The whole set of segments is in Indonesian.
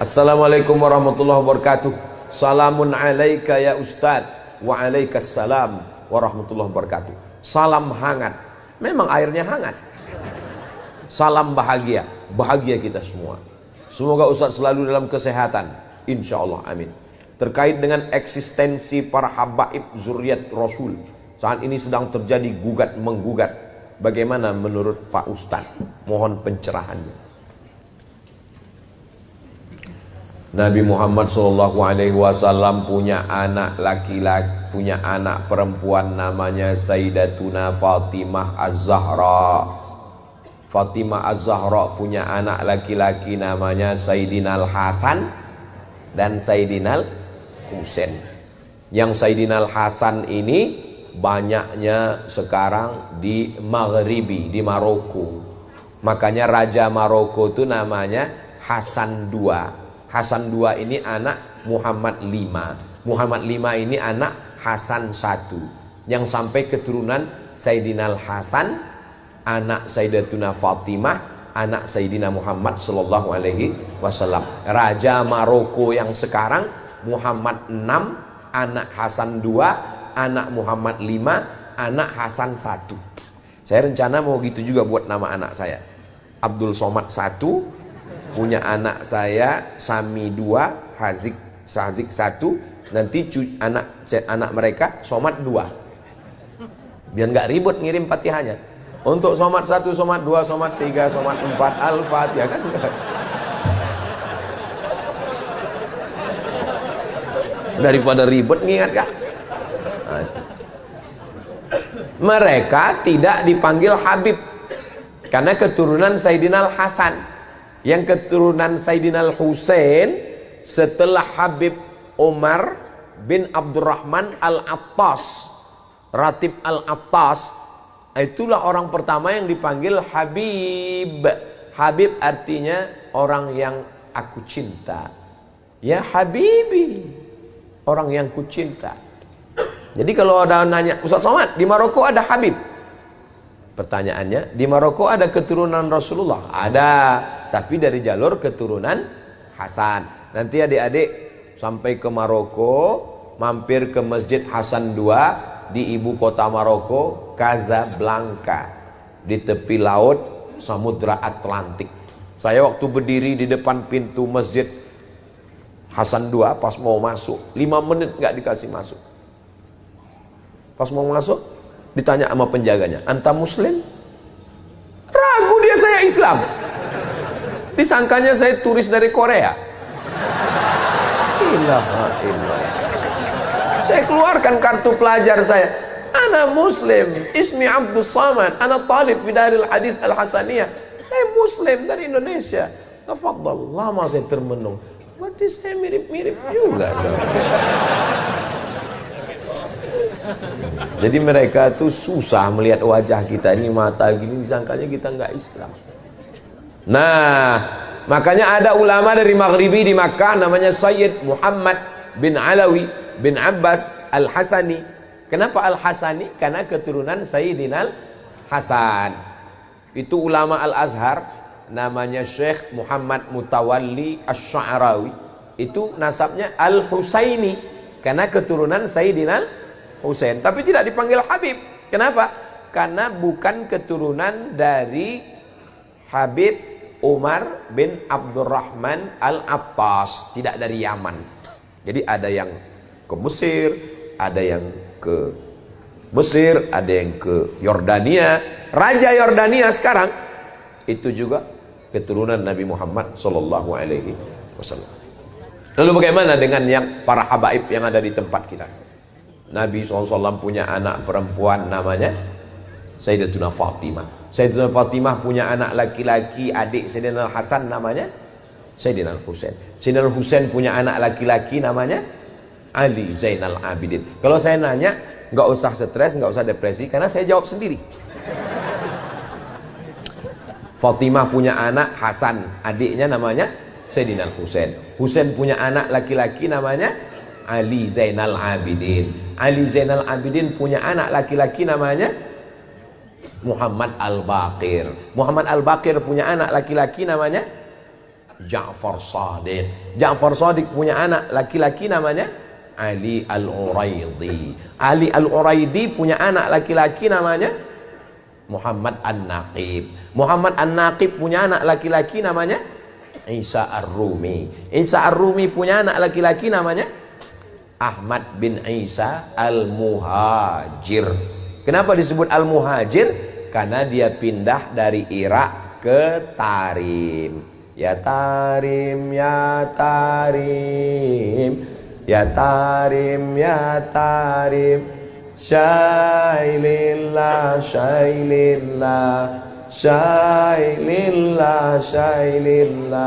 Assalamualaikum warahmatullahi wabarakatuh. Salamun alaika ya Ustadz. Wa alaikassalam warahmatullahi wabarakatuh. Salam hangat. Memang airnya hangat. Salam bahagia. Bahagia kita semua. Semoga Ustadz selalu dalam kesehatan. Insya Allah, amin. Terkait dengan eksistensi para habaib zuriat Rasul, saat ini sedang terjadi gugat menggugat. Bagaimana menurut Pak Ustadz? Mohon pencerahannya. Nabi Muhammad SAW punya anak laki-laki, punya anak perempuan namanya Sayyidatuna Fatimah Az-Zahra. Fatimah Az-Zahra punya anak laki-laki namanya Sayyidina Al-Hasan dan Sayyidina Al-Husain. Yang Sayyidina Al-Hasan ini banyaknya sekarang di Maghribi, di Maroko. Makanya Raja Maroko itu namanya Hasan II. Hasan II ini anak Muhammad V. Muhammad V ini anak Hasan I, yang sampai keturunan Sayyidina Al-Hasan, anak Sayyidatuna Fatimah, anak Sayyidina Muhammad sallallahu alaihi wasallam. Raja Maroko yang sekarang Muhammad VI, anak Hasan II, anak Muhammad V, anak Hasan I. Saya rencana mau gitu juga buat nama anak saya. Abdul Somad I, punya anak saya Sami II, Sazik I, nanti anak mereka Somad II. Biar nggak ribut ngirim Fatihahnya. Untuk Somad I, Somad II, Somad III, Somad IV, Al-Fatihah kan. Daripada ribet ngingat kan. Mereka tidak dipanggil Habib karena keturunan Sayyidina Al-Hasan. Yang keturunan Sayyidina Al-Husain setelah Habib Umar bin Abdurrahman Al-Attas, Ratib Al-Attas, itulah orang pertama yang dipanggil Habib. Habib artinya orang yang aku cinta. Ya Habibi, orang yang ku cinta. Jadi kalau ada nanya, Ustaz Somad, di Maroko ada Habib? Pertanyaannya, di Maroko ada keturunan Rasulullah? Ada, tapi dari jalur keturunan Hasan. Nanti adik-adik sampai ke Maroko, mampir ke Masjid Hasan II di ibu kota Maroko, Casablanca, di tepi laut Samudra Atlantik. Saya waktu berdiri di depan pintu Masjid Hasan II, pas mau masuk 5 menit nggak dikasih masuk. Pas mau masuk ditanya sama penjaganya, anta muslim? Ragu dia, saya Islam. Disangkanya saya turis dari Korea. Ilaha illallah. Saya keluarkan kartu pelajar saya. Ana muslim, ismi Abdus Samad, ana talib fi Daril Hadis Al-Hasaniyah. Saya muslim dari Indonesia. Tafadhal. Lama saya termenung. Berarti saya mirip-mirip juga. Jadi mereka tuh susah melihat wajah kita ini, mata gini, disangkanya kita nggak Islam. Nah, makanya ada ulama dari Maghribi di Makkah namanya Sayyid Muhammad bin Alawi bin Abbas Al-Hasani. Kenapa Al-Hasani? Karena keturunan Sayyidina Al-Hasan. Itu ulama Al-Azhar namanya Syekh Muhammad Mutawalli Asy-Sya'rawi. Itu nasabnya Al-Husaini karena keturunan Sayyidina Husain, tapi tidak dipanggil Habib. Kenapa? Karena bukan keturunan dari Habib Umar bin Abdurrahman Al-Attas, tidak dari Yaman. Jadi ada yang ke Mesir, ada yang ke Mesir, ada yang ke Yordania. Raja Yordania sekarang itu juga keturunan Nabi Muhammad sallallahu alaihi wasallam. Lalu bagaimana dengan yang para habaib yang ada di tempat kita? Nabi SAW punya anak perempuan namanya Sayyidatuna Fatimah. Sayyidatuna Fatimah punya anak laki-laki, adik Sayyidina Al-Hasan namanya Sayyidina Al-Husain. Sayyidina Al-Husain punya anak laki-laki namanya Ali Zainal Abidin. Kalau saya nanya, nggak usah stres, nggak usah depresi, karena saya jawab sendiri. Fatimah punya anak Hasan, adiknya namanya Sayyidina Al-Husain. Husain punya anak laki-laki namanya Ali Zainal Abidin. Ali Zainal Abidin punya anak laki-laki namanya Muhammad Al-Baqir. Muhammad Al-Baqir punya anak laki-laki namanya Ja'far Shadiq. Ja'far Shadiq punya anak laki-laki namanya Ali Al-Uraidi. Ali Al-Uraidi punya anak laki-laki namanya Muhammad An-Naqib. Muhammad An-Naqib punya anak laki-laki namanya Isa Ar-Rumi. Isa Ar-Rumi punya anak laki-laki namanya Ahmad bin Isa Al-Muhajir. Kenapa disebut Al-Muhajir? Karena dia pindah dari Irak ke Tarim. Ya Tarim, ya Tarim, ya Tarim, ya Tarim, Syailillah, Syailillah, Syailillah, Syailillah.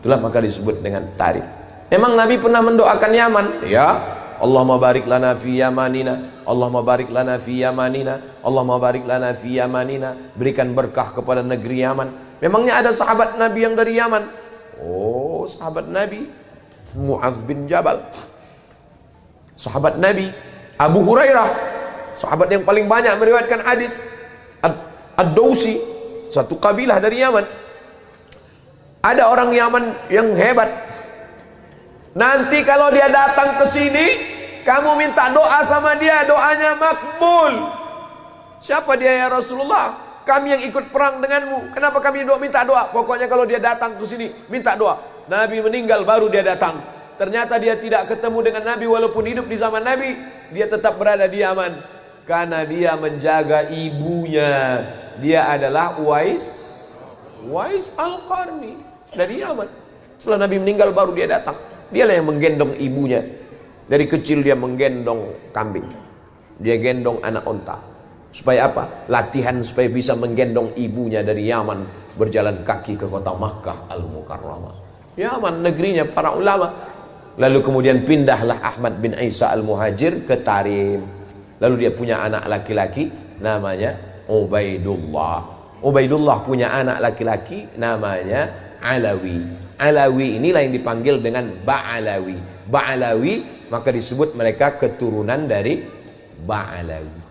Itulah maka disebut dengan Tarim. Memang Nabi pernah mendoakan Yaman, ya. Allahumma barik lana fi yamanina, Allahumma barik lana fi yamanina, Allahumma barik lana fi yamanina. Berikan berkah kepada negeri Yaman. Memangnya ada sahabat Nabi yang dari Yaman? Oh, sahabat Nabi Mu'adz bin Jabal, sahabat Nabi Abu Hurairah, sahabat yang paling banyak meriwayatkan hadis. Ad-Dausi, satu kabilah dari Yaman. Ada orang Yaman yang hebat. Nanti kalau dia datang ke sini, kamu minta doa sama dia, doanya makbul. Siapa dia ya Rasulullah? Kami yang ikut perang denganmu. Kenapa kami minta doa? Pokoknya kalau dia datang ke sini, minta doa. Nabi meninggal baru dia datang. Ternyata dia tidak ketemu dengan Nabi walaupun hidup di zaman Nabi. Dia tetap berada di Yaman. Karena dia menjaga ibunya. Dia adalah Uwais Al-Qarni dari Yaman. Setelah Nabi meninggal baru dia datang. Dialah yang menggendong ibunya. Dari kecil dia menggendong kambing. Dia gendong anak onta. Supaya apa? Latihan supaya bisa menggendong ibunya dari Yaman berjalan kaki ke kota Makkah Al-Mukarramah. Yaman negerinya para ulama. Lalu kemudian pindahlah Ahmad bin Isa Al-Muhajir ke Tarim. Lalu dia punya anak laki-laki namanya Ubaidullah. Ubaidullah punya anak laki-laki namanya Alawi. Alawi inilah yang dipanggil dengan Ba'alawi. Ba'alawi maka disebut mereka keturunan dari Ba'alawi.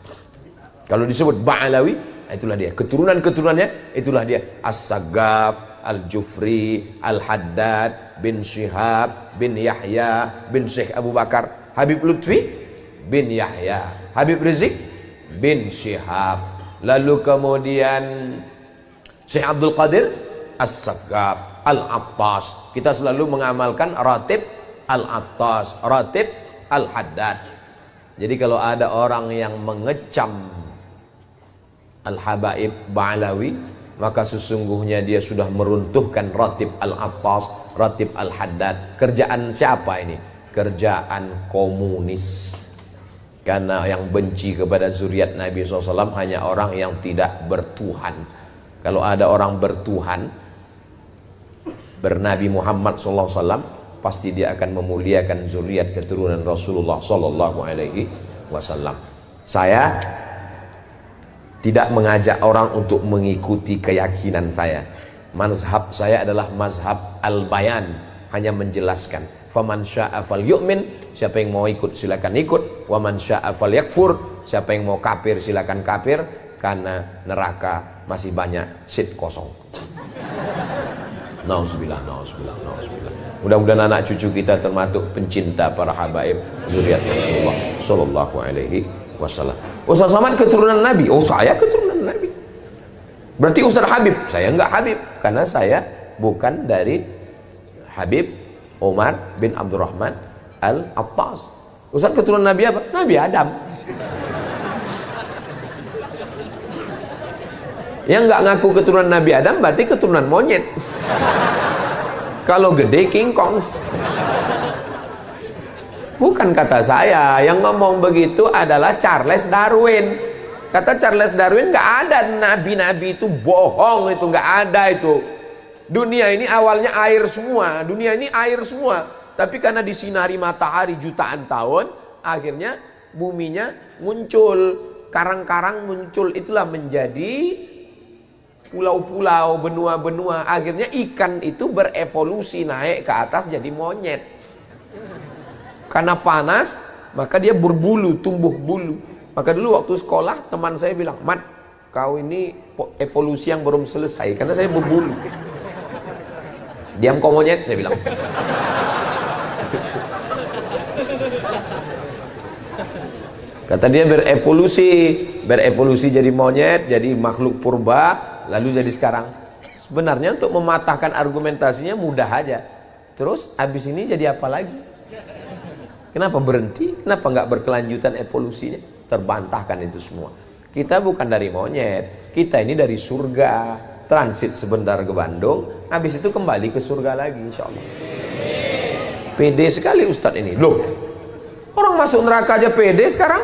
Kalau disebut Ba'alawi, itulah dia. Keturunan-keturunannya, itulah dia. As-Saggaf, Al-Jufri, Al-Haddad, bin Syihab, bin Yahya, bin Syekh Abu Bakar, Habib Lutfi, bin Yahya, Habib Rizik, bin Syihab. Lalu kemudian Syekh Abdul Qadir, As-Saggaf, Al-Attas. Kita selalu mengamalkan Ratib Al-Attas, Ratib Al-Haddad. Jadi kalau ada orang yang mengecam Al-Habaib Ba'alawi, maka sesungguhnya dia sudah meruntuhkan Ratib Al-Attas, Ratib Al-Haddad. Kerjaan siapa ini? Kerjaan komunis. Karena yang benci kepada zuriat Nabi SAW hanya orang yang tidak bertuhan. Kalau ada orang bertuhan, bernabi Muhammad SAW, pasti dia akan memuliakan zuriat keturunan Rasulullah SAW. Saya tidak mengajak orang untuk mengikuti keyakinan saya. Mazhab saya adalah mazhab al-bayan, hanya menjelaskan. Faman syaa falyu'min, siapa yang mau ikut silakan ikut. Waman syaa falyakfur, siapa yang mau kafir silakan kafir, karena neraka masih banyak seat kosong. Nauzubillah, nauzubillah, nauzubillah. Mudah-mudahan anak cucu kita termasuk pencinta para habaib zuriat Rasulullah sallallahu alaihi wasallam. Ustaz Somad keturunan Nabi. Oh, saya keturunan Nabi. Berarti Ustaz Habib. Saya enggak Habib karena saya bukan dari Habib Umar bin Abdurrahman Al-Attas. Ustaz keturunan Nabi apa? Nabi Adam. Yang enggak ngaku keturunan Nabi Adam berarti keturunan monyet. Kalau gede King Kong. Bukan kata saya, yang ngomong begitu adalah Charles Darwin. Kata Charles Darwin, nggak ada nabi-nabi itu bohong, itu nggak ada itu. Dunia ini awalnya air semua, dunia ini air semua. Tapi karena disinari matahari jutaan tahun, akhirnya buminya muncul, karang-karang muncul, itulah menjadi pulau-pulau, benua-benua. Akhirnya ikan itu berevolusi naik ke atas jadi monyet. Karena panas, maka dia berbulu, tumbuh bulu. Maka dulu waktu sekolah teman saya bilang, "Mat, kau ini evolusi yang belum selesai karena saya berbulu." Diam kau monyet, saya bilang. Kata dia berevolusi jadi monyet, jadi makhluk purba, lalu jadi sekarang. Sebenarnya untuk mematahkan argumentasinya mudah aja. Terus habis ini jadi apa lagi? Kenapa berhenti? Kenapa nggak berkelanjutan evolusinya? Terbantahkan itu semua. Kita bukan dari monyet, kita ini dari surga. Transit sebentar ke Bandung, habis itu kembali ke surga lagi, insya Allah. Pede sekali Ustadz ini. Loh, orang masuk neraka aja pede sekarang.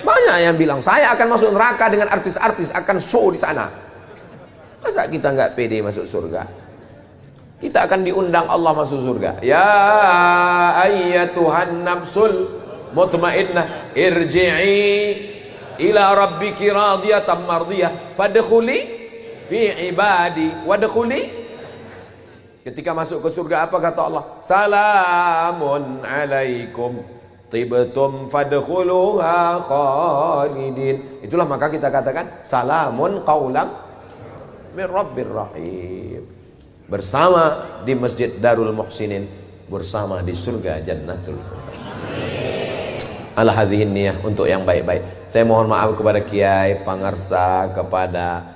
Banyak yang bilang saya akan masuk neraka dengan artis-artis akan show di sana. Masa kita nggak pede masuk surga? Kita akan diundang Allah masuk surga. Ya ayyatuhan nafsul mutmainnah irji'i ila rabbiki radiyatan mardiyah fadkhuli fi ibadi wadkhuli. Ketika masuk ke surga apa kata Allah? Salamun alaikum tibtum fadkhuluha khalidin. Itulah maka kita katakan salamun qaulam min rabbir rahim. Bersama di Masjid Darul Muhsinin, bersama di surga Jannatul Firdaus. Ala hadhihi niyah, untuk yang baik-baik. Saya mohon maaf kepada kiai, pangarsa, kepada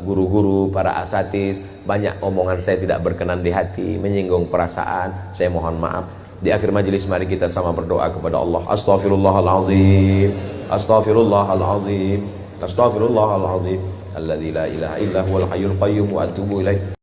guru-guru, para asatis. Banyak omongan saya tidak berkenan di hati, menyinggung perasaan. Saya mohon maaf. Di akhir majelis mari kita sama berdoa kepada Allah. Astaghfirullahalazim, astaghfirullahalazim, astaghfirullahalazim, alladzi la ilaha illa huwal hayyul qayyum wa atubu ilaih.